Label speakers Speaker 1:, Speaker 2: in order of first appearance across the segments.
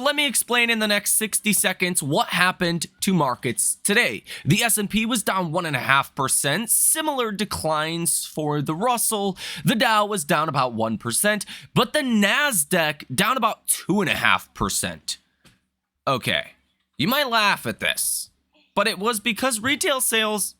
Speaker 1: let me explain in the next 60 seconds what happened to markets today. The S&P was down 1.5%, similar declines for the Russell. The Dow was down about 1%, but the Nasdaq down about 2.5%. Okay, you might laugh at this, but it was because retail sales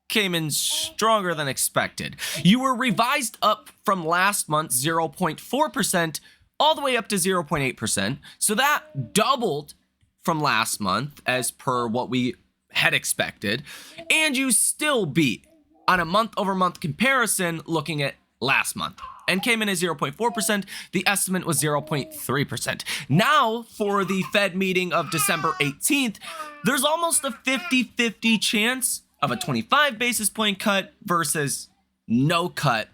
Speaker 1: came in stronger than expected. You were revised up from last month 0.4% all the way up to 0.8%. So that doubled from last month as per what we had expected. And you still beat on a month over month comparison looking at last month and came in at 0.4%. The estimate was 0.3%. Now for the Fed meeting of December 18th, there's almost a 50-50 chance of a 25 basis point cut versus no cut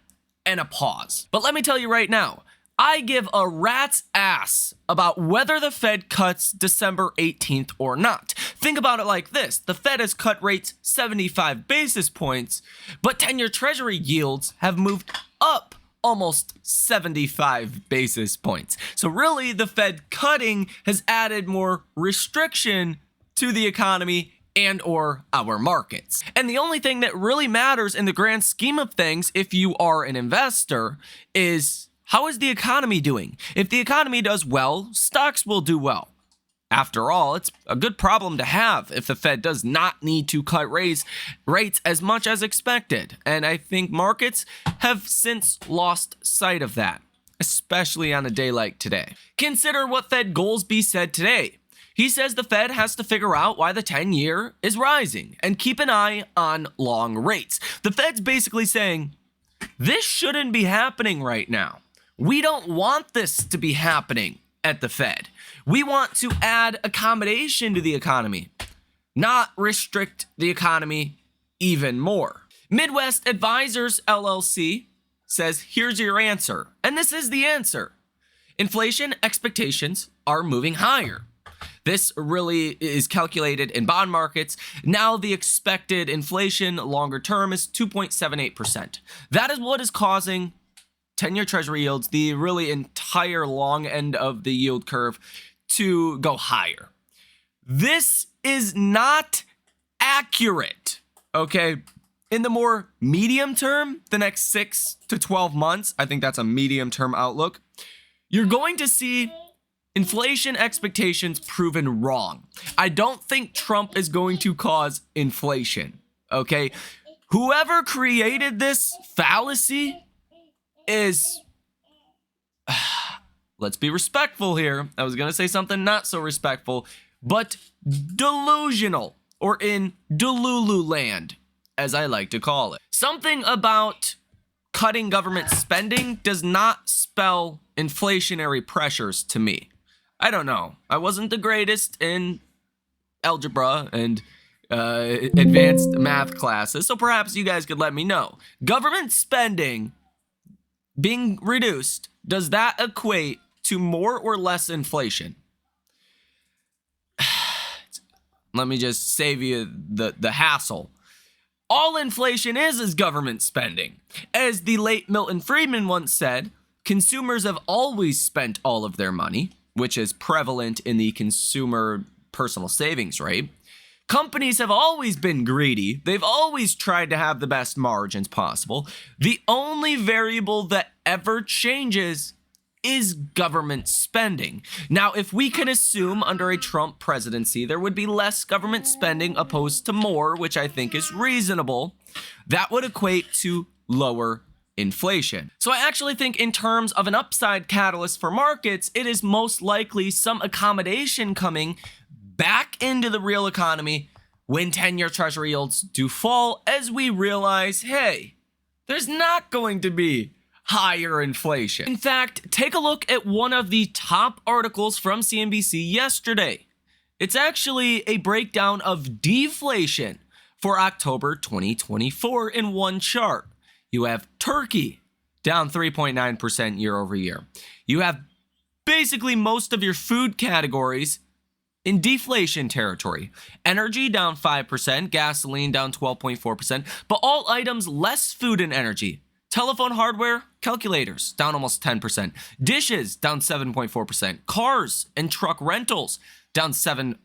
Speaker 1: and a pause. But let me tell you right now, I give a rat's ass about whether the Fed cuts December 18th or not. Think about it like this. The Fed has cut rates 75 basis points, but 10-year Treasury yields have moved up almost 75 basis points. So really, the Fed cutting has added more restriction to the economy and or our markets. And the only thing that really matters in the grand scheme of things, if you are an investor, is how is the economy doing? If the economy does well, stocks will do well. After all, it's a good problem to have if the Fed does not need to cut rates as much as expected. And I think markets have since lost sight of that, especially on a day like today. Consider what Fed Goolsbee said today. He says the Fed has to figure out why the 10-year is rising and keep an eye on long rates. The Fed's basically saying, this shouldn't be happening right now. We don't want this to be happening at the Fed. We want to add accommodation to the economy, not restrict the economy even more. Midwest Advisors LLC says, here's your answer. And this is the answer. Inflation expectations are moving higher. This really is calculated in bond markets. Now the expected inflation longer term is 2.78%. That is what is causing 10-year Treasury yields, the really entire long end of the yield curve, to go higher. This is not accurate, okay? In the more medium term, the next 6 to 12 months, I think that's a medium term outlook, you're going to see inflation expectations proven wrong. I don't think Trump is going to cause inflation, okay? Whoever created this fallacy is, let's be respectful here. I was going to say something not so respectful, but delusional, or in Delulu land, as I like to call it. Something about cutting government spending does not spell inflationary pressures to me. I don't know. I wasn't the greatest in algebra and advanced math classes, so perhaps you guys could let me know. Government spending being reduced, does that equate to more or less inflation? Let me just save you the hassle. All inflation is government spending. As the late Milton Friedman once said, consumers have always spent all of their money, which is prevalent in the consumer personal savings rate. Companies have always been greedy. They've always tried to have the best margins possible. The only variable that ever changes is government spending. Now, if we can assume under a Trump presidency, there would be less government spending opposed to more, which I think is reasonable, that would equate to lower inflation. So I actually think in terms of an upside catalyst for markets, it is most likely some accommodation coming back into the real economy when 10-year Treasury yields do fall, as we realize, hey, there's not going to be higher inflation. In fact, take a look at one of the top articles from CNBC yesterday. It's actually a breakdown of deflation for October 2024 in one chart. You have Turkey down 3.9% year over year. You have basically most of your food categories in deflation territory. Energy down 5%, gasoline down 12.4%, but all items less food and energy. Telephone hardware Calculators down almost 10%. Dishes down 7.4%. Cars and truck rentals down 7%.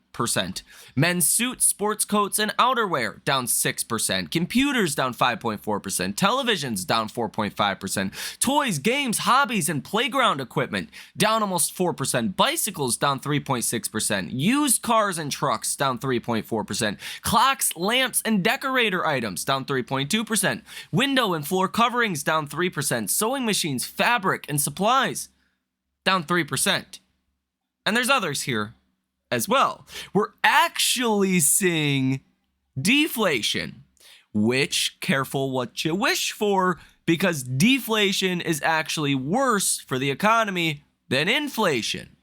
Speaker 1: Men's suits, sports coats, and outerwear down 6%. Computers down 5.4%. Televisions down 4.5%. Toys, games, hobbies, and playground equipment down almost 4%. Bicycles down 3.6%. Used cars and trucks down 3.4%. Clocks, lamps, and decorator items down 3.2%. Window and floor coverings down 3%. Sewing machines, fabric, and supplies down 3%. And there's others here as well. We're actually seeing deflation, which, careful what you wish for, because deflation is actually worse for the economy than inflation.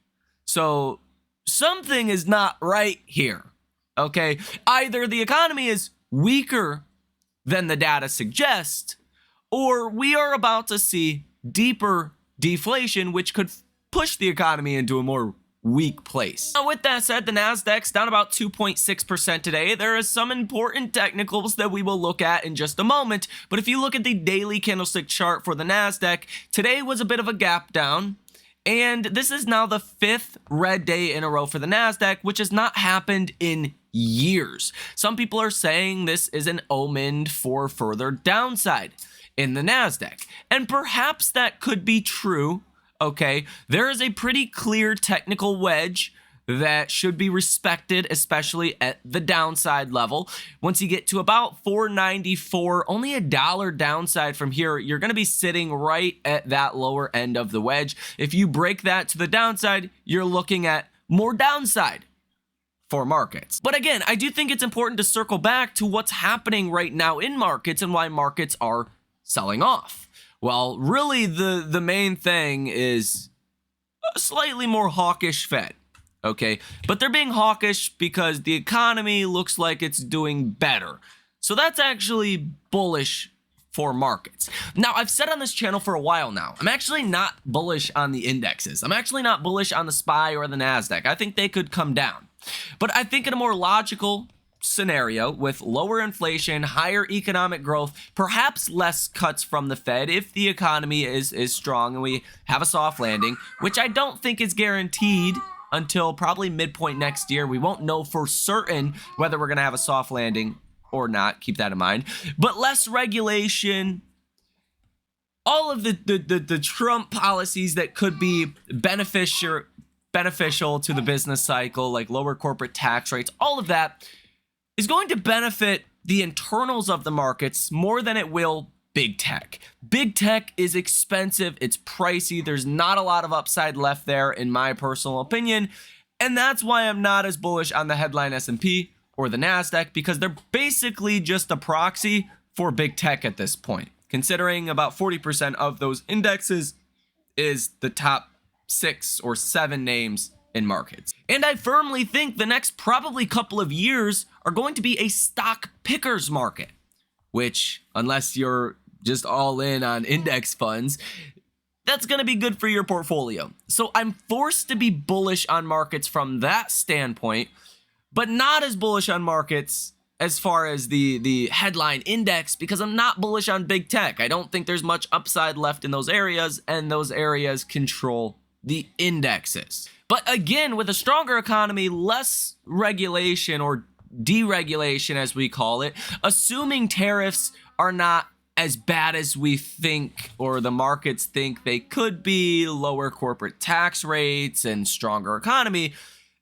Speaker 1: So something is not right here, okay? Either the economy is weaker than the data suggests, or we are about to see deeper deflation, which could push the economy into a more weak place. Now, with that said, the Nasdaq's down about 2.6% today. There are some important technicals that we will look at in just a moment, but if you look at the daily candlestick chart for the Nasdaq, today was a bit of a gap down, and this is now the 5th red day in a row for the Nasdaq, which has not happened in years. Some people are saying this is an omen for further downside in the Nasdaq, and perhaps that could be true. Okay, there is a pretty clear technical wedge that should be respected, especially at the downside level. Once you get to about 494, only $1 downside from here, you're going to be sitting right at that lower end of the wedge. If you break that to the downside, you're looking at more downside for markets. But again, I do think it's important to circle back to what's happening right now in markets and why markets are selling off. Well, really, the main thing is a slightly more hawkish Fed, okay? But they're being hawkish because the economy looks like it's doing better. So that's actually bullish for markets. Now, I've said on this channel for a while now, I'm actually not bullish on the indexes. I'm actually not bullish on the SPY or the NASDAQ. I think they could come down. But I think in a more logical scenario with lower inflation, higher economic growth, perhaps less cuts from the Fed if the economy is strong and we have a soft landing, which I don't think is guaranteed until probably midpoint next year. We won't know for certain whether we're going to have a soft landing or not. Keep that in mind. But less regulation, all of the Trump policies that could be beneficial to the business cycle, like lower corporate tax rates, all of that is going to benefit the internals of the markets more than it will big tech. Big tech is expensive, it's pricey, there's not a lot of upside left there in my personal opinion, and that's why I'm not as bullish on the headline S&P or the NASDAQ, because they're basically just a proxy for big tech at this point, considering about 40% of those indexes is the top 6 or 7 names in markets. And I firmly think the next probably couple of years are going to be a stock pickers market, which, unless you're just all in on index funds, that's going to be good for your portfolio. So I'm forced to be bullish on markets from that standpoint, but not as bullish on markets as far as the headline index, because I'm not bullish on big tech. I don't think there's much upside left in those areas, and those areas control the indexes. But again, with a stronger economy, less regulation or deregulation, as we call it, assuming tariffs are not as bad as we think or the markets think they could be, lower corporate tax rates and stronger economy,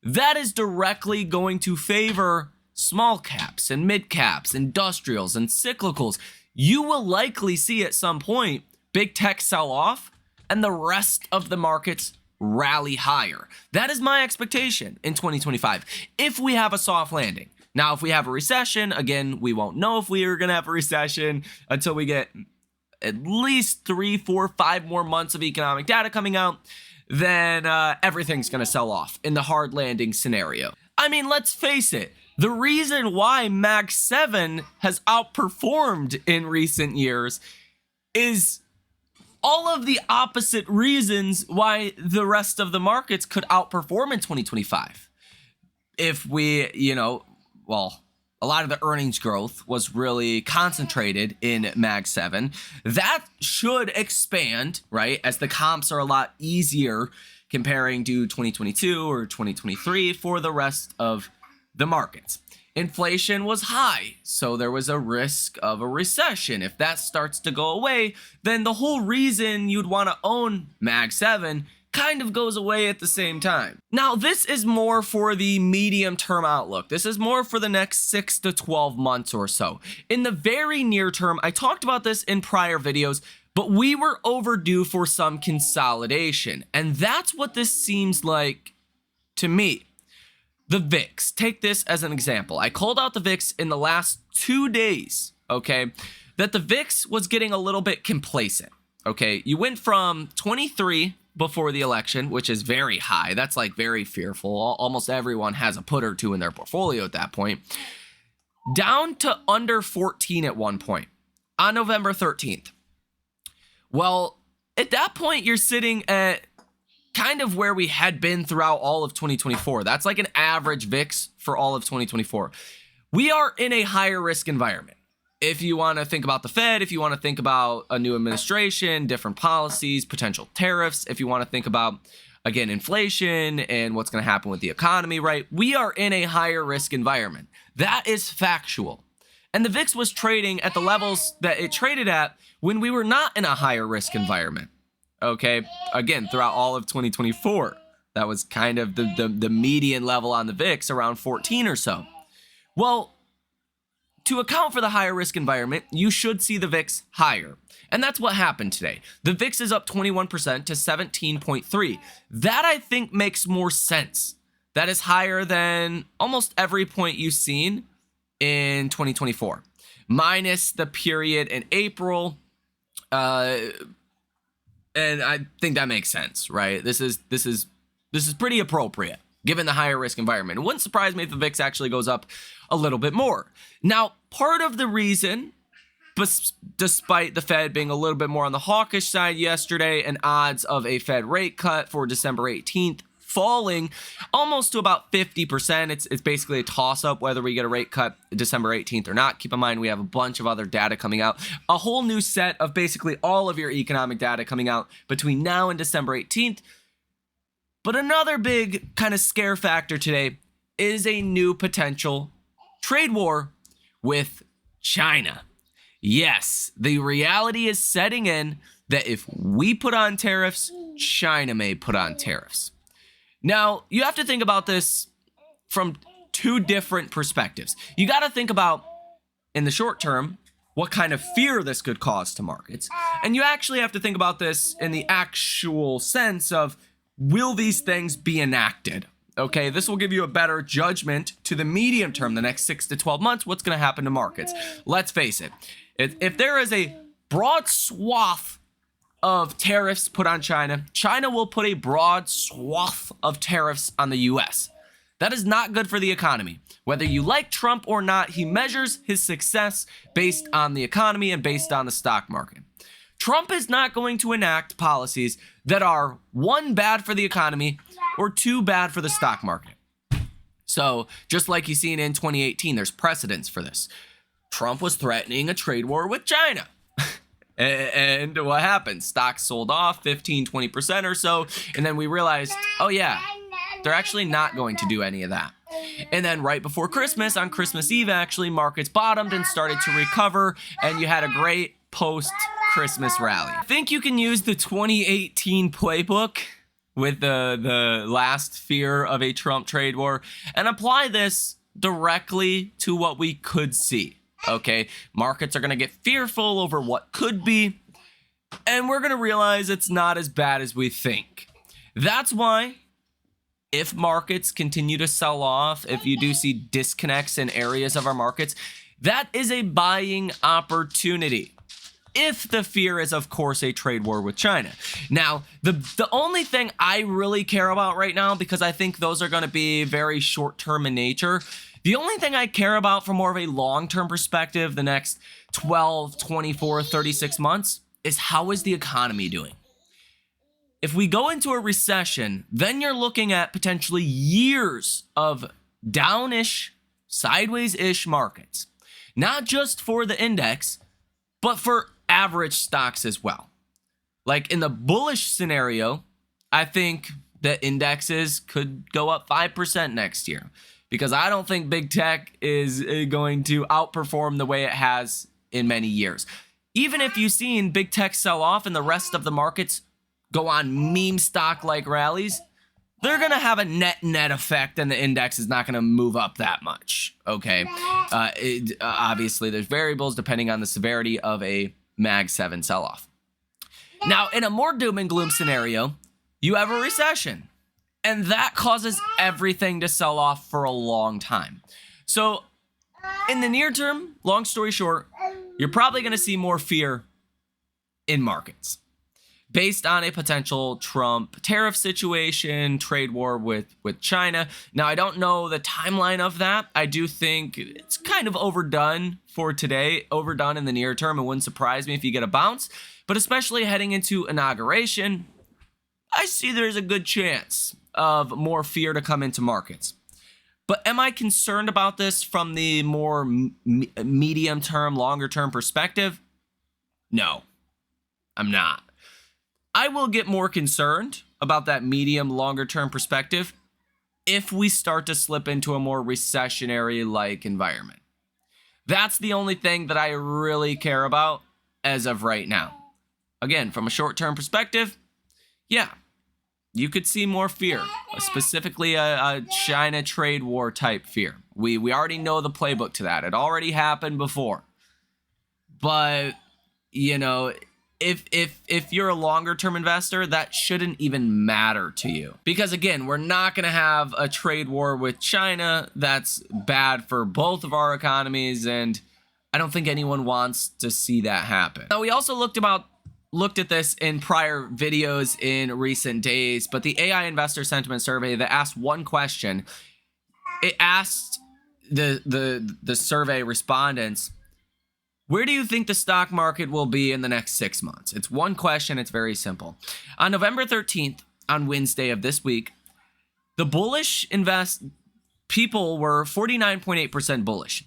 Speaker 1: that is directly going to favor small caps and mid caps, industrials and cyclicals. You will likely see at some point big tech sell off and the rest of the markets rally higher. That is my expectation in 2025 if we have a soft landing. Now, if we have a recession, again, we won't know if we are going to have a recession until we get at least 3, 4, 5 more months of economic data coming out. Then everything's going to sell off in the hard landing scenario. I mean, let's face it. The reason why Mag 7 has outperformed in recent years is all of the opposite reasons why the rest of the markets could outperform in 2025. If we, a lot of the earnings growth was really concentrated in Mag 7. That should expand, right? As the comps are a lot easier comparing to 2022 or 2023 for the rest of the markets. Inflation was high, so there was a risk of a recession. If that starts to go away, then the whole reason you'd want to own Mag 7 kind of goes away at the same time. Now, this is more for the medium-term outlook. This is more for the next 6 to 12 months or so. In the very near term, I talked about this in prior videos, but we were overdue for some consolidation, and that's what this seems like to me. The VIX, take this as an example. I called out the VIX in the last 2 days, okay, that the VIX was getting a little bit complacent, okay? You went from 23 before the election, which is very high. That's like very fearful. Almost everyone has a put or two in their portfolio at that point. Down to under 14 at one point on November 13th. Well, at that point, you're sitting at kind of where we had been throughout all of 2024. That's like an average VIX for all of 2024. We are in a higher risk environment. If you want to think about the Fed, if you want to think about a new administration, different policies, potential tariffs, if you want to think about, again, inflation and what's going to happen with the economy, right? We are in a higher risk environment. That is factual. And the VIX was trading at the levels that it traded at when we were not in a higher risk environment. Okay, again, throughout all of 2024, that was kind of the median level on the VIX, around 14 or so. Well, to account for the higher risk environment, you should see the VIX higher. And that's what happened today. The VIX is up 21% to 17.3. That, I think, makes more sense. That is higher than almost every point you've seen in 2024, minus the period in April. And I think that makes sense, right? This is pretty appropriate given the higher risk environment. It wouldn't surprise me if the VIX actually goes up a little bit more. Now, part of the reason, despite the Fed being a little bit more on the hawkish side yesterday and odds of a Fed rate cut for December 18th falling almost to about 50%. It's basically a toss-up whether we get a rate cut December 18th or not. Keep in mind, we have a bunch of other data coming out. A whole new set of basically all of your economic data coming out between now and December 18th. But another big kind of scare factor today is a new potential trade war with China. Yes, the reality is setting in that if we put on tariffs, China may put on tariffs. Now, you have to think about this from two different perspectives. You got to think about, in the short term, what kind of fear this could cause to markets. And you actually have to think about this in the actual sense of, will these things be enacted? Okay, this will give you a better judgment to the medium term, the next 6 to 12 months, what's going to happen to markets. Let's face it, if there is a broad swath of tariffs put on China, China will put a broad swath of tariffs on the US. That is not good for the economy. Whether you like Trump or not, he measures his success based on the economy and based on the stock market. Trump is not going to enact policies that are, one, bad for the economy, or two, bad for the stock market. So, just like you've seen in 2018, there's precedents for this. Trump was threatening a trade war with China. And what happened? Stocks sold off 15, 20% or so. And then we realized, oh yeah, they're actually not going to do any of that. And then right before Christmas, on Christmas Eve, actually, markets bottomed and started to recover. And you had a great post-Christmas rally. I think you can use the 2018 playbook with the last fear of a Trump trade war and apply this directly to what we could see. Okay, markets are going to get fearful over what could be, and we're going to realize it's not as bad as we think. That's why if markets continue to sell off, if you do see disconnects in areas of our markets, that is a buying opportunity. If the fear is, of course, a trade war with China. Now, the only thing I really care about right now, because I think those are going to be very short-term in nature, the only thing I care about from more of a long-term perspective, the next 12, 24, 36 months, is how is the economy doing? If we go into a recession, then you're looking at potentially years of downish sideways-ish markets, not just for the index, but for average stocks as well. Like in the bullish scenario, I think the indexes could go up 5% next year, because I don't think big tech is going to outperform the way it has in many years. Even if you've seen big tech sell off and the rest of the markets go on meme stock like rallies, they're going to have a net effect, and the index is not going to move up that much. Okay. Obviously, there's variables depending on the severity of a Mag 7 sell off. Now, in a more doom and gloom scenario, you have a recession, and that causes everything to sell off for a long time. So in the near term, long story short, you're probably going to see more fear in markets based on a potential Trump tariff situation, trade war with China. Now, I don't know the timeline of that. I do think it's kind of overdone for today, overdone in the near term. It wouldn't surprise me if you get a bounce, but especially heading into inauguration, I see there's a good chance of more fear to come into markets. But am I concerned about this from the more medium term, longer term perspective? No, I'm not. I will get more concerned about that medium, longer term perspective if we start to slip into a more recessionary like environment. That's the only thing that I really care about as of right now. Again, from a short term perspective, yeah, you could see more fear, specifically a China trade war type fear. We already know the playbook to that. It already happened before. But, you know, if you're a longer term investor, that shouldn't even matter to you. Because again, we're not going to have a trade war with China that's bad for both of our economies, and I don't think anyone wants to see that happen. Now, we also looked at this in prior videos in recent days, but the AI Investor Sentiment Survey that asked one question, it asked the survey respondents, where do you think the stock market will be in the next 6 months? It's one question. It's very simple. On November 13th, on Wednesday of this week, the bullish people were 49.8% bullish,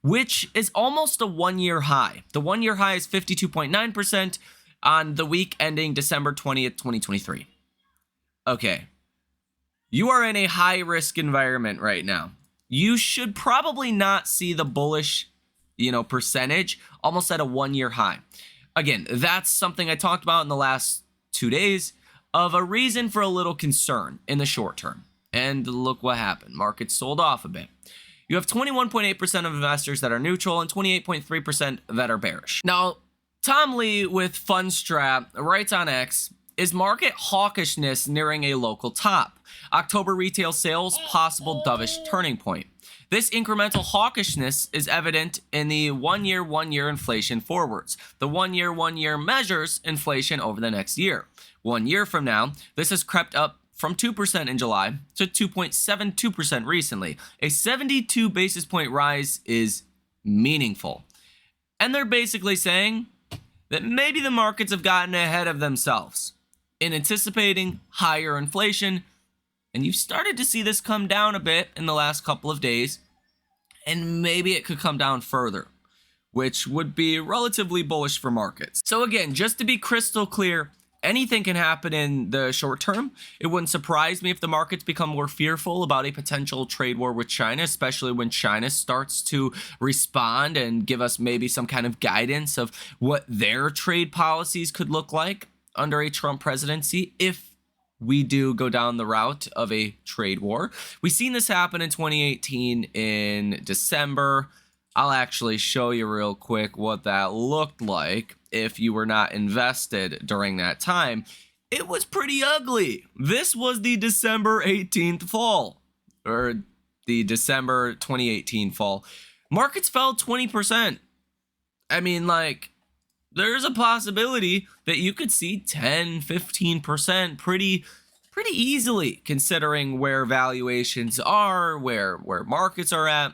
Speaker 1: which is almost a one-year high. The one-year high is 52.9% on the week ending December 20th, 2023. Okay. You are in a high-risk environment right now. You should probably not see the bullish percentage almost at a one-year high. Again, that's something I talked about in the last 2 days of a reason for a little concern in the short term. And look what happened. Markets sold off a bit. You have 21.8% of investors that are neutral and 28.3% that are bearish. Now, Tom Lee with Fundstrat writes on X, is market hawkishness nearing a local top? October retail sales, possible dovish turning point. This incremental hawkishness is evident in the one-year inflation forwards. The one-year measures inflation over the next year. 1 year from now, this has crept up from 2% in July to 2.72% recently. A 72 basis point rise is meaningful. And they're basically saying that maybe the markets have gotten ahead of themselves in anticipating higher inflation. And you've started to see this come down a bit in the last couple of days, and maybe it could come down further, which would be relatively bullish for markets. So again, just to be crystal clear, anything can happen in the short term. It wouldn't surprise me if the markets become more fearful about a potential trade war with China, especially when China starts to respond and give us maybe some kind of guidance of what their trade policies could look like under a Trump presidency if we do go down the route of a trade war. We've seen this happen in 2018 in December. I'll actually show you real quick what that looked like if you were not invested during that time. It was pretty ugly. This was the December 18th fall, or the December 2018 fall. Markets fell 20%. I mean, like, there's a possibility that you could see 10, 15% pretty easily, considering where valuations are, where markets are at.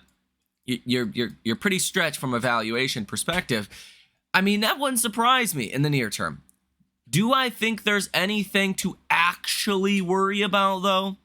Speaker 1: You're pretty stretched from a valuation perspective. I mean, that wouldn't surprise me in the near term. Do I think there's anything to actually worry about, though?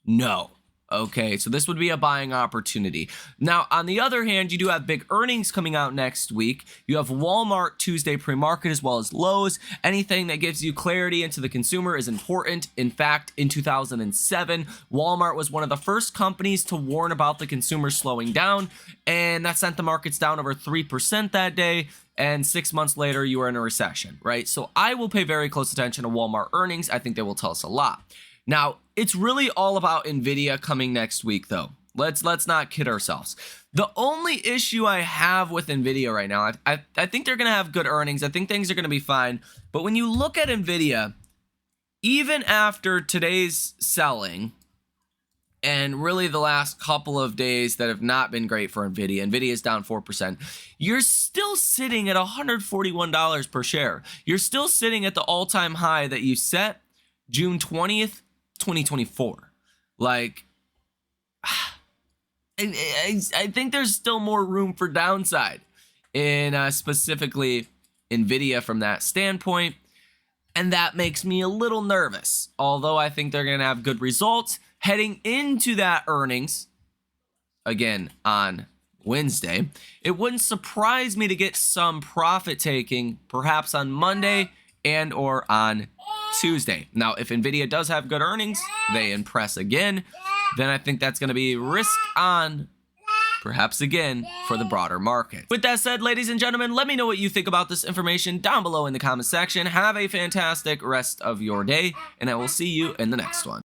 Speaker 1: No. Okay, so this would be a buying opportunity. Now, on the other hand, you do have big earnings coming out next week. You have Walmart Tuesday pre-market as well as Lowe's. Anything that gives you clarity into the consumer is important. In fact, in 2007, Walmart was one of the first companies to warn about the consumer slowing down, and that sent the markets down over 3% that day. And 6 months later, you were in a recession, right? So I will pay very close attention to Walmart earnings. I think they will tell us a lot. Now, it's really all about Nvidia coming next week, though. Let's not kid ourselves. The only issue I have with Nvidia right now, I think they're going to have good earnings. I think things are going to be fine. But when you look at Nvidia, even after today's selling, and really the last couple of days that have not been great for Nvidia, Nvidia is down 4%, you're still sitting at $141 per share. You're still sitting at the all-time high that you set June 20th, 2024. Like, I think there's still more room for downside in specifically Nvidia from that standpoint, and that makes me a little nervous. Although I think they're going to have good results heading into that earnings again on Wednesday. It wouldn't surprise me to get some profit taking perhaps on Monday and or on Tuesday. Now, if Nvidia does have good earnings, they impress again, then I think that's going to be risk on perhaps again for the broader market. With that said, ladies and gentlemen, let me know what you think about this information down below in the comment section. Have a fantastic rest of your day, and I will see you in the next one.